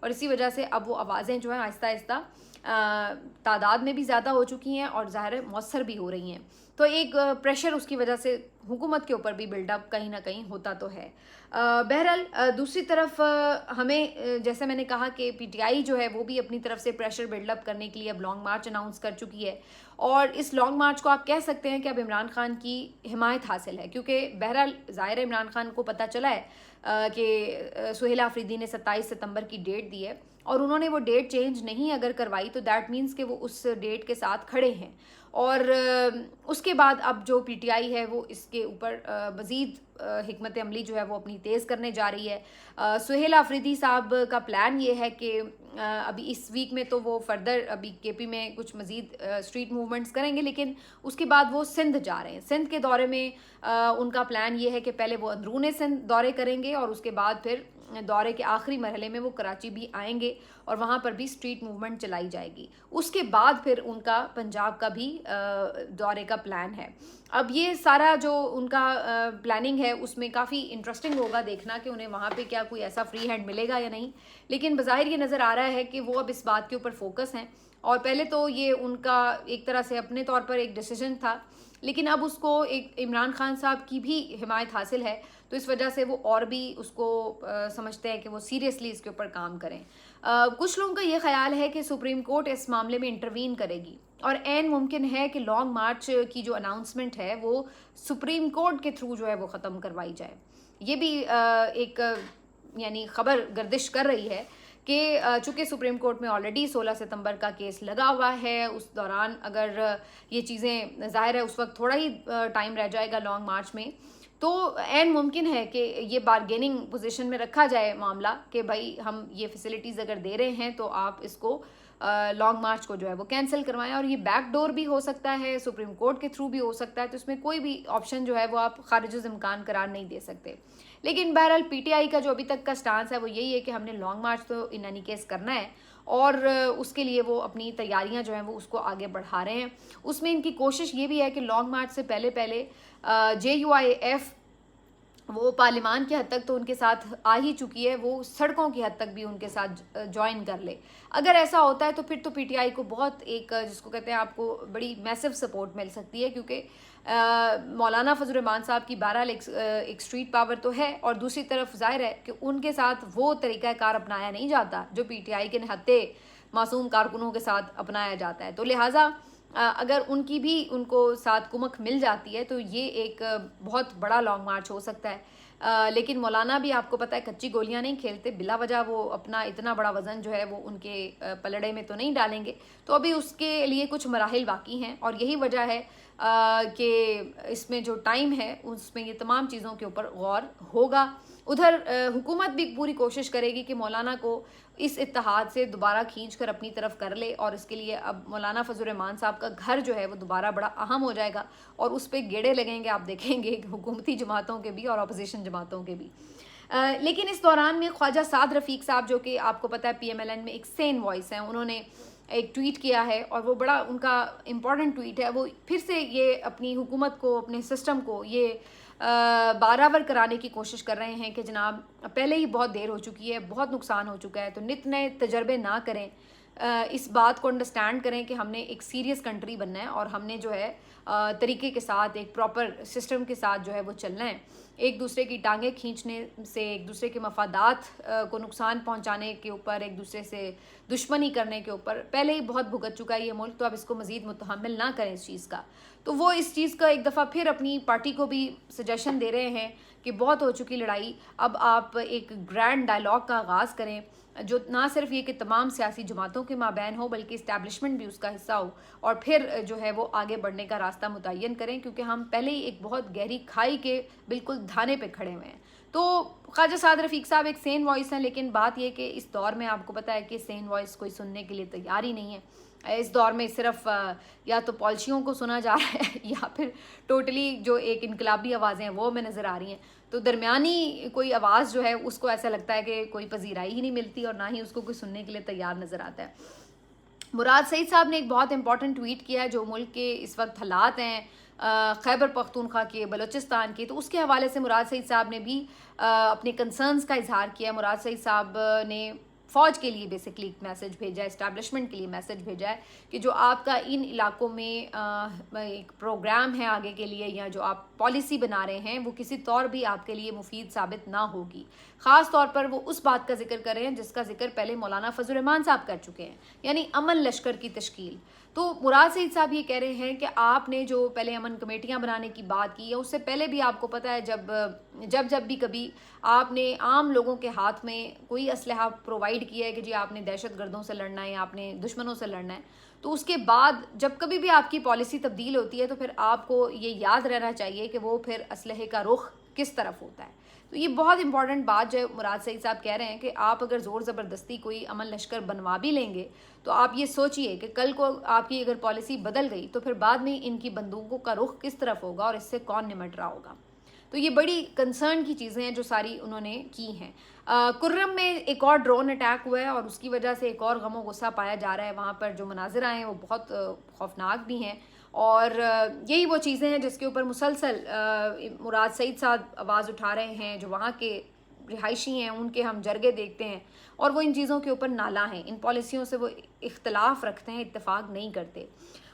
اور اسی وجہ سے اب وہ آوازیں جو ہیں آہستہ آہستہ تعداد میں بھی زیادہ ہو چکی ہیں اور ظاہر مؤثر بھی ہو رہی ہیں. تو ایک پریشر اس کی وجہ سے حکومت کے اوپر بھی بلڈ اپ کہیں نہ کہیں ہوتا تو ہے. بہرحال دوسری طرف ہمیں جیسے میں نے کہا کہ پی ٹی آئی جو ہے وہ بھی اپنی طرف سے پریشر بلڈ اپ کرنے کے لیے اب لانگ مارچ اناؤنس کر چکی ہے, اور اس لانگ مارچ کو آپ کہہ سکتے ہیں کہ اب عمران خان کی حمایت حاصل ہے, کیونکہ بہرحال ظاہر عمران خان کو پتہ چلا ہے کہ سہیل آفریدی نے 27 ستمبر کی ڈیٹ دی ہے, اور انہوں نے وہ ڈیٹ چینج نہیں اگر کروائی تو دیٹ مینس کہ وہ اس ڈیٹ کے ساتھ کھڑے ہیں. اور اس کے بعد اب جو پی ٹی آئی ہے وہ اس کے اوپر مزید حکمت عملی جو ہے وہ اپنی تیز کرنے جا رہی ہے. سہیل آفریدی صاحب کا پلان یہ ہے کہ ابھی اس ویک میں تو وہ فردر ابھی کے پی میں کچھ مزید اسٹریٹ موومنٹس کریں گے, لیکن اس کے بعد وہ سندھ جا رہے ہیں. سندھ کے دورے میں ان کا پلان یہ ہے کہ پہلے وہ اندرون سندھ دورے کریں گے, اور اس کے بعد پھر دورے کے آخری مرحلے میں وہ کراچی بھی آئیں گے اور وہاں پر بھی اسٹریٹ موومنٹ چلائی جائے گی. اس کے بعد پھر ان کا پنجاب کا بھی دورے کا پلان ہے. اب یہ سارا جو ان کا پلاننگ ہے اس میں کافی انٹرسٹنگ ہوگا دیکھنا کہ انہیں وہاں پہ کیا کوئی ایسا فری ہینڈ ملے گا یا نہیں, لیکن بظاہر یہ نظر آ رہا ہے کہ وہ اب اس بات کے اوپر فوکس ہیں. اور پہلے تو یہ ان کا ایک طرح سے اپنے طور پر ایک ڈیسیجن تھا, لیکن اب اس کو ایک عمران خان صاحب کی بھی حمایت حاصل ہے, تو اس وجہ سے وہ اور بھی اس کو سمجھتے ہیں کہ وہ سیریسلی اس کے اوپر کام کریں. کچھ لوگوں کا یہ خیال ہے کہ سپریم کورٹ اس معاملے میں انٹروین کرے گی, اور عین ممکن ہے کہ لانگ مارچ کی جو اناؤنسمنٹ ہے وہ سپریم کورٹ کے تھرو جو ہے وہ ختم کروائی جائے. یہ بھی ایک یعنی خبر گردش کر رہی ہے کہ چونکہ سپریم کورٹ میں آلریڈی 16 ستمبر کا کیس لگا ہوا ہے, اس دوران اگر یہ چیزیں ظاہر ہے اس وقت تھوڑا ہی ٹائم رہ جائے گا لانگ مارچ میں, تو عین ممکن ہے کہ یہ بارگیننگ پوزیشن میں رکھا جائے معاملہ کہ بھائی ہم یہ فیسلٹیز اگر دے رہے ہیں تو آپ اس کو لانگ مارچ کو جو ہے وہ کینسل کروائیں. اور یہ بیک ڈور بھی ہو سکتا ہے, سپریم کورٹ کے تھرو بھی ہو سکتا ہے, تو اس میں کوئی بھی آپشن جو ہے وہ آپ خارج الامکان قرار نہیں دے سکتے. لیکن بہرحال پی ٹی آئی کا جو ابھی تک کا سٹانس ہے وہ یہی ہے کہ ہم نے لانگ مارچ تو ان اینی کیس کرنا ہے, اور اس کے لیے وہ اپنی تیاریاں جو ہیں وہ اس کو آگے بڑھا رہے ہیں. اس میں ان کی کوشش یہ بھی ہے کہ لانگ مارچ سے پہلے JUIF وہ پارلیمان کی حد تک تو ان کے ساتھ آ ہی چکی ہے, وہ سڑکوں کی حد تک بھی ان کے ساتھ جوائن کر لے. اگر ایسا ہوتا ہے تو پھر تو پی ٹی آئی کو بہت ایک جس کو کہتے ہیں آپ کو بڑی میسو سپورٹ مل سکتی ہے, کیونکہ مولانا فضل الرحمان صاحب کی بہرحال ایک اسٹریٹ پاور تو ہے, اور دوسری طرف ظاہر ہے کہ ان کے ساتھ وہ طریقہ کار اپنایا نہیں جاتا جو پی ٹی آئی کے نہتے معصوم کارکنوں کے ساتھ اپنایا جاتا ہے. تو لہٰذا اگر ان کی بھی ان کو ساتھ کمک مل جاتی ہے تو یہ ایک بہت بڑا لانگ مارچ ہو سکتا ہے. لیکن مولانا بھی آپ کو پتہ ہے کچی گولیاں نہیں کھیلتے, بلا وجہ وہ اپنا اتنا بڑا وزن جو ہے وہ ان کے پلڑے میں تو نہیں ڈالیں گے. تو ابھی اس کے لیے کچھ مراحل باقی ہیں, اور یہی وجہ ہے کہ اس میں جو ٹائم ہے اس میں یہ تمام چیزوں کے اوپر غور ہوگا. ادھر حکومت بھی پوری کوشش کرے گی کہ مولانا کو اس اتحاد سے دوبارہ کھینچ کر اپنی طرف کر لے, اور اس کے لیے اب مولانا فضل الرحمان صاحب کا گھر جو ہے وہ دوبارہ بڑا اہم ہو جائے گا, اور اس پہ گیڑے لگیں گے آپ دیکھیں گے حکومتی جماعتوں کے بھی اور اپوزیشن جماعتوں کے بھی. لیکن اس دوران میں خواجہ سعد رفیق صاحب جو کہ آپ کو پتہ ہے PMLN میں ایک سین وائس ہیں, انہوں نے ایک ٹویٹ کیا ہے, اور وہ بڑا ان کا امپورٹنٹ ٹویٹ ہے. وہ پھر سے یہ اپنی حکومت کو, اپنے سسٹم کو یہ بارآور کرانے کی کوشش کر رہے ہیں کہ جناب پہلے ہی بہت دیر ہو چکی ہے, بہت نقصان ہو چکا ہے, تو نت نئے تجربے نہ کریں, اس بات کو انڈرسٹینڈ کریں کہ ہم نے ایک سیریس کنٹری بننا ہے, اور ہم نے جو ہے طریقے کے ساتھ ایک پراپر سسٹم کے ساتھ جو ہے وہ چلنا ہے. ایک دوسرے کی ٹانگیں کھینچنے سے, ایک دوسرے کے مفادات کو نقصان پہنچانے کے اوپر, ایک دوسرے سے دشمنی کرنے کے اوپر پہلے ہی بہت بھگت چکا ہے یہ ملک, تو اب اس کو مزید متحمل نہ کریں اس چیز کا. تو وہ اس چیز کا ایک دفعہ پھر اپنی پارٹی کو بھی سجیشن دے رہے ہیں کہ بہت ہو چکی لڑائی, اب آپ ایک گرینڈ ڈائلاگ کا آغاز کریں جو نہ صرف یہ کہ تمام سیاسی جماعتوں کے مابین ہو بلکہ اسٹیبلشمنٹ بھی اس کا حصہ ہو, اور پھر جو ہے وہ آگے بڑھنے کا راستہ متعین کریں, کیونکہ ہم پہلے ہی ایک بہت گہری کھائی کے بالکل دھانے پہ کھڑے ہوئے ہیں. تو خواجہ سعد رفیق صاحب ایک سین وائس ہیں, لیکن بات یہ کہ اس دور میں آپ کو پتہ ہے کہ سین وائس کوئی سننے کے لیے تیار ہی نہیں ہے. اس دور میں صرف یا تو پالیسیوں کو سنا جا رہا ہے یا پھر ٹوٹلی جو ایک انقلابی آوازیں ہیں وہ ہمیں نظر آ رہی ہیں. تو درمیانی کوئی آواز جو ہے اس کو ایسا لگتا ہے کہ کوئی پذیرائی ہی نہیں ملتی, اور نہ ہی اس کو کوئی سننے کے لیے تیار نظر آتا ہے. مراد سعید صاحب نے ایک بہت امپورٹنٹ ٹویٹ کیا ہے جو ملک کے اس وقت حالات ہیں خیبر پختونخوا کے, بلوچستان کے, تو اس کے حوالے سے مراد سعید صاحب نے بھی اپنے کنسرنز کا اظہار کیا. مراد سعید صاحب نے فوج کے لیے بیسکلی ایک میسج بھیجا ہے, اسٹیبلشمنٹ کے لیے میسج بھیجا ہے کہ جو آپ کا ان علاقوں میں ایک پروگرام ہے آگے کے لیے, یا جو آپ پالیسی بنا رہے ہیں, وہ کسی طور بھی آپ کے لیے مفید ثابت نہ ہوگی. خاص طور پر وہ اس بات کا ذکر کر رہے ہیں جس کا ذکر پہلے مولانا فضل الرحمان صاحب کر چکے ہیں, یعنی امن لشکر کی تشکیل. تو مراد سعید صاحب یہ کہہ رہے ہیں کہ آپ نے جو پہلے امن کمیٹیاں بنانے کی بات کی ہے, اس سے پہلے بھی آپ کو پتہ ہے جب بھی کبھی آپ نے عام لوگوں کے ہاتھ میں کوئی اسلحہ پرووائڈ کیا ہے کہ جی آپ نے دہشت گردوں سے لڑنا ہے یا آپ نے دشمنوں سے لڑنا ہے, تو اس کے بعد جب کبھی بھی آپ کی پالیسی تبدیل ہوتی ہے تو پھر آپ کو یہ یاد رہنا چاہیے کہ وہ پھر اسلحے کا رخ کس طرف ہوتا ہے. تو یہ بہت امپورٹنٹ بات جو مراد سعید صاحب کہہ رہے ہیں کہ آپ اگر زور زبردستی کوئی امن لشکر بنوا بھی لیں گے تو آپ یہ سوچئے کہ کل کو آپ کی اگر پالیسی بدل گئی تو پھر بعد میں ان کی بندوقوں کا رخ کس طرف ہوگا اور اس سے کون نمٹ رہا ہوگا. تو یہ بڑی کنسرن کی چیزیں ہیں جو ساری انہوں نے کی ہیں. کرم میں ایک اور ڈرون اٹیک ہوا ہے اور اس کی وجہ سے ایک اور غم و غصہ پایا جا رہا ہے. وہاں پر جو مناظر آئے ہیں وہ بہت خوفناک بھی ہیں, اور یہی وہ چیزیں ہیں جس کے اوپر مسلسل مراد سعید صاحب آواز اٹھا رہے ہیں. جو وہاں کے رہائشی ہیں ان کے ہم جرگے دیکھتے ہیں اور وہ ان چیزوں کے اوپر نالا ہیں, ان پالیسیوں سے وہ اختلاف رکھتے ہیں, اتفاق نہیں کرتے,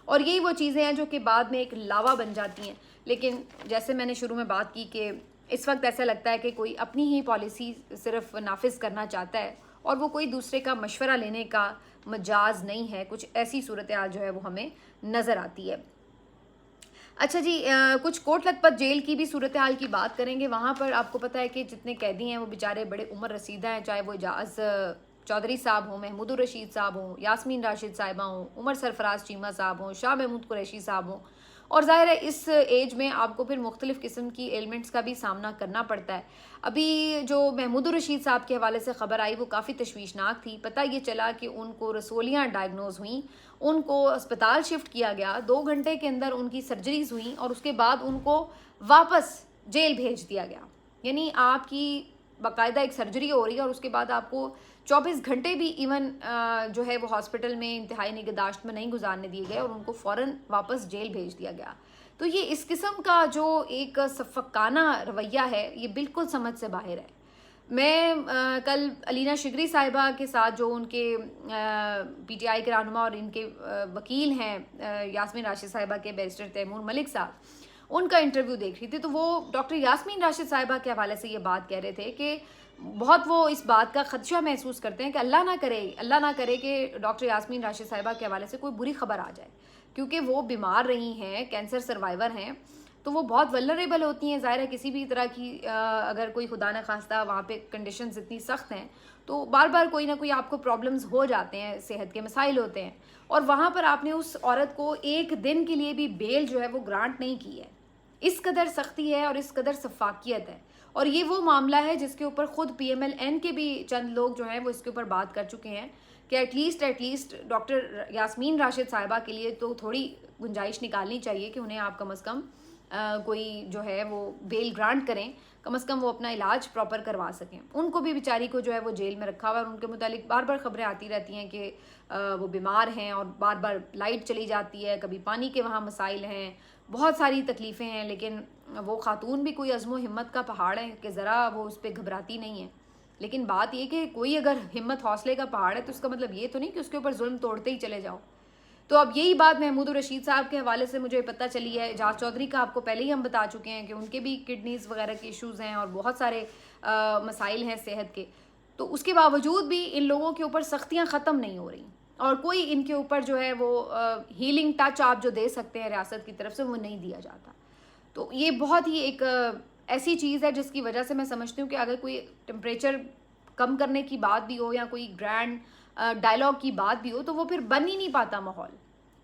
اور یہی وہ چیزیں ہیں جو کہ بعد میں ایک لاوا بن جاتی ہیں. لیکن جیسے میں نے شروع میں بات کی کہ اس وقت ایسا لگتا ہے کہ کوئی اپنی ہی پالیسی صرف نافذ کرنا چاہتا ہے اور وہ کوئی دوسرے کا مشورہ لینے کا مجاز نہیں ہے. کچھ ایسی صورتحال جو ہے وہ ہمیں نظر آتی ہے. اچھا جی, کچھ کوٹ لکھپت جیل کی بھی صورتحال کی بات کریں گے. وہاں پر آپ کو پتہ ہے کہ جتنے قیدی ہیں وہ بیچارے بڑے عمر رسیدہ ہیں, چاہے وہ اجاز چودھری صاحب ہوں, محمود الرشید صاحب ہوں, یاسمین راشد صاحبہ ہوں, عمر سرفراز چیمہ صاحب ہوں, شاہ محمود قریشی صاحب ہوں. اور ظاہر ہے اس ایج میں آپ کو پھر مختلف قسم کی ایلمنٹس کا بھی سامنا کرنا پڑتا ہے. ابھی جو محمود الرشید صاحب کے حوالے سے خبر آئی وہ کافی تشویشناک تھی. پتہ یہ چلا کہ ان کو رسولیاں ڈائگنوز ہوئیں, ان کو اسپتال شفٹ کیا گیا, 2 گھنٹے کے اندر ان کی سرجریز ہوئیں اور اس کے بعد ان کو واپس جیل بھیج دیا گیا. یعنی آپ کی باقاعدہ ایک سرجری ہو رہی ہے اور اس کے بعد آپ کو 24 گھنٹے بھی ایون جو ہے وہ ہاسپٹل میں انتہائی نگہداشت میں نہیں گزارنے دیے گئے اور ان کو فوراً واپس جیل بھیج دیا گیا. تو یہ اس قسم کا جو ایک شفقانہ رویہ ہے یہ بالکل سمجھ سے باہر ہے. میں کل علینا شگری صاحبہ کے ساتھ جو ان کے پی ٹی آئی کے رہنما اور ان کے وکیل ہیں یاسمین راشد صاحبہ کے بیرسٹر تیمور ملک صاحب, ان کا انٹرویو دیکھ رہی تھی تو وہ ڈاکٹر یاسمین راشد صاحبہ کے حوالے سے یہ بات کہہ رہے تھے کہ بہت وہ اس بات کا خدشہ محسوس کرتے ہیں کہ اللہ نہ کرے کہ ڈاکٹر یاسمین راشد صاحبہ کے حوالے سے کوئی بری خبر آ جائے, کیونکہ وہ بیمار رہی ہیں, کینسر سروائیور ہیں, تو وہ بہت ولنریبل ہوتی ہیں. ظاہر ہے کسی بھی طرح کی اگر کوئی خدا نہ خواستہ وہاں پہ کنڈیشنز اتنی سخت ہیں تو بار بار کوئی نہ کوئی آپ کو پرابلمز ہو جاتے ہیں, صحت کے مسائل ہوتے ہیں, اور وہاں پر آپ نے اس عورت کو ایک دن کے لیے بھی بیل جو ہے وہ گرانٹ نہیں کی ہے. اس قدر سختی ہے اور اس قدر شفافیت ہے. اور یہ وہ معاملہ ہے جس کے اوپر خود پی ایم ایل این کے بھی چند لوگ جو ہیں وہ اس کے اوپر بات کر چکے ہیں کہ at least doctor Yasmin Rashid صاحبہ کے لیے تو تھوڑی گنجائش نکالنی چاہیے کہ انہیں آپ کم از کم کوئی جو ہے وہ بیل گرانٹ کریں, کم از کم وہ اپنا علاج پراپر کروا سکیں. ان کو بھی بیچاری کو جو ہے وہ جیل میں رکھا ہوا ہے اور ان کے متعلق بار بار خبریں آتی رہتی ہیں کہ وہ بیمار ہیں اور بار بار لائٹ چلی جاتی ہے, کبھی پانی کے وہاں مسائل ہیں, بہت ساری تکلیفیں ہیں. لیکن وہ خاتون بھی کوئی عزم و ہمت کا پہاڑ ہے کہ ذرا وہ اس پہ گھبراتی نہیں ہے. لیکن بات یہ کہ کوئی اگر ہمت حوصلے کا پہاڑ ہے تو اس کا مطلب یہ تو نہیں کہ اس کے اوپر ظلم توڑتے ہی چلے جاؤ. تو اب یہی بات محمود الرشید صاحب کے حوالے سے مجھے پتہ چلی ہے. اجاز چودھری کا آپ کو پہلے ہی ہم بتا چکے ہیں کہ ان کے بھی کڈنیز وغیرہ کے ایشوز ہیں اور بہت سارے مسائل ہیں صحت کے. تو اس کے باوجود بھی ان لوگوں کے اوپر سختیاں ختم نہیں ہو رہی اور کوئی ان کے اوپر جو ہے وہ ہیلنگ ٹچ آپ جو دے سکتے ہیں ریاست کی طرف سے وہ نہیں دیا جاتا. تو یہ بہت ہی ایک ایسی چیز ہے جس کی وجہ سے میں سمجھتی ہوں کہ اگر کوئی ٹمپریچر کم کرنے کی بات بھی ہو یا کوئی گرینڈ ڈائلاگ کی بات بھی ہو تو وہ پھر بن ہی نہیں پاتا ماحول.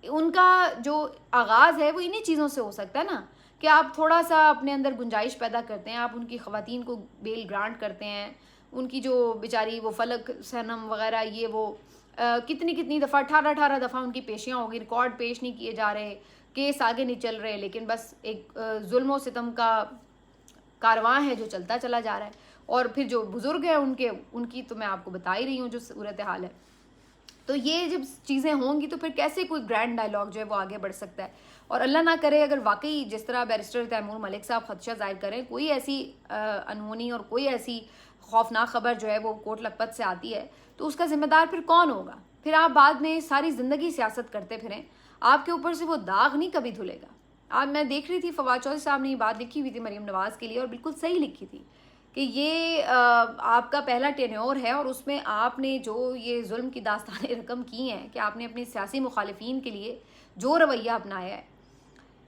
ان کا جو آغاز ہے وہ انہی چیزوں سے ہو سکتا ہے نا کہ آپ تھوڑا سا اپنے اندر گنجائش پیدا کرتے ہیں, آپ ان کی خواتین کو بیل گرانٹ کرتے ہیں, ان کی جو بیچاری وہ فلک سنم وغیرہ یہ وہ کتنی دفعہ 18 دفعہ ان کی پیشیاں ہو گئی, ریکارڈ پیش نہیں کیے جا رہے, کیس آگے نہیں چل رہے, لیکن بس ایک ظلم و ستم کا کارواں ہے جو چلتا چلا جا رہا ہے. اور پھر جو بزرگ ہیں ان کی تو میں آپ کو بتا ہی رہی ہوں جو صورتحال ہے. تو یہ جب چیزیں ہوں گی تو پھر کیسے کوئی گرینڈ ڈائلاگ جو ہے وہ آگے بڑھ سکتا ہے. اور اللہ نہ کرے اگر واقعی جس طرح بیرسٹر تیمور ملک صاحب خدشہ ظاہر کریں کوئی ایسی انہونی اور کوئی ایسی خوفناک خبر جو ہے وہ کوٹ لکھپت سے آتی ہے تو اس کا ذمہ دار پھر کون ہوگا؟ پھر آپ بعد میں ساری زندگی سیاست کرتے پھریں، آپ کے اوپر سے وہ داغ نہیں کبھی دھلے گا۔ آج میں دیکھ رہی تھی فواد چودھری صاحب نے یہ بات لکھی ہوئی تھی مریم نواز کے لیے، اور بالکل صحیح لکھی تھی کہ یہ آپ کا پہلا ٹینیور ہے، اور اس میں آپ نے جو یہ ظلم کی داستانیں رقم کی ہیں کہ آپ نے اپنی سیاسی مخالفین کے لیے جو رویہ اپنایا ہے،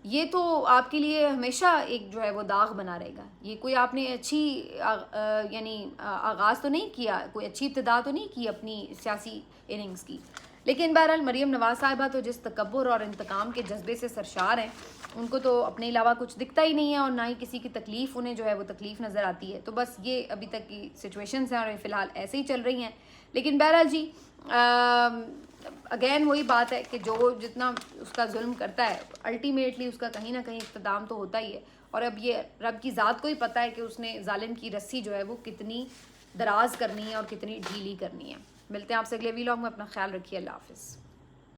یہ تو آپ کے لیے ہمیشہ ایک جو ہے وہ داغ بنا رہے گا۔ یہ کوئی آپ نے اچھی یعنی آغاز تو نہیں کیا، کوئی اچھی ابتدا تو نہیں کی اپنی سیاسی اننگز کی، لیکن بہرحال مریم نواز صاحبہ تو جس تکبر اور انتقام کے جذبے سے سرشار ہیں، ان کو تو اپنے علاوہ کچھ دکھتا ہی نہیں ہے، اور نہ ہی کسی کی تکلیف انہیں جو ہے وہ تکلیف نظر آتی ہے۔ تو بس یہ ابھی تک کی سچویشنز ہیں اور فی الحال ایسے ہی چل رہی ہیں۔ لیکن بہرحال جی اگین وہی بات ہے کہ جو جتنا اس کا ظلم کرتا ہے الٹیمیٹلی اس کا کہیں نہ کہیں اختتام تو ہوتا ہی ہے، اور اب یہ رب کی ذات کو ہی پتہ ہے کہ اس نے ظالم کی رسی جو ہے وہ کتنی دراز کرنی ہے اور کتنی ڈھیلی کرنی ہے۔ ملتے ہیں آپ سے اگلے ویلاگ میں، اپنا خیال رکھیے، اللہ حافظ۔